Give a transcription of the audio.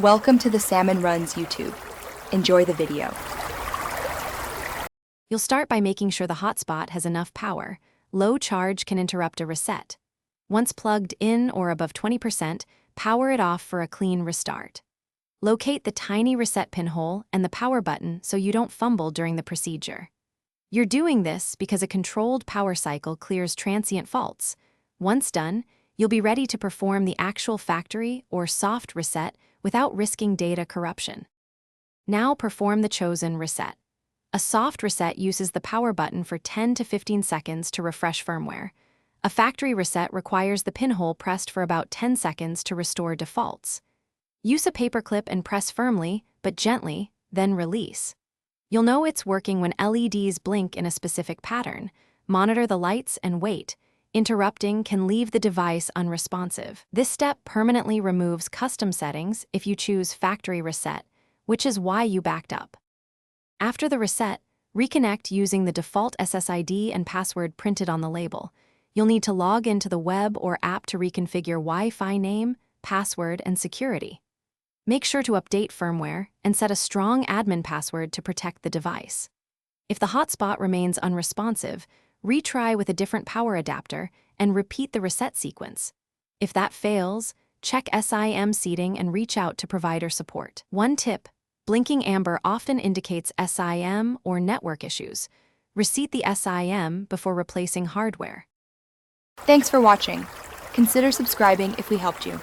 Welcome to the Salmon Runs YouTube. Enjoy the video. You'll start by making sure the hotspot has enough power. Low charge can interrupt a reset. Once plugged in or above 20%, power it off for a clean restart. Locate the tiny reset pinhole and the power button so you don't fumble during the procedure. You're doing this because a controlled power cycle clears transient faults. Once done, you'll be ready to perform the actual factory or soft reset without risking data corruption. Now perform the chosen reset. A soft reset uses the power button for 10 to 15 seconds to refresh firmware. A factory reset requires the pinhole pressed for about 10 seconds to restore defaults. Use a paperclip and press firmly, but gently, then release. You'll know it's working when LEDs blink in a specific pattern. Monitor the lights and wait. Interrupting can leave the device unresponsive. This step permanently removes custom settings if you choose factory reset, which is why you backed up. After the reset, reconnect using the default SSID and password printed on the label. You'll need to log into the web or app to reconfigure Wi-Fi name, password, and security. Make sure to update firmware and set a strong admin password to protect the device. If the hotspot remains unresponsive, retry with a different power adapter and repeat the reset sequence. If that fails, check SIM seating and reach out to provider support. One tip: blinking amber often indicates SIM or network issues. Reset the SIM before replacing hardware. Thanks for watching. Consider subscribing if we helped you.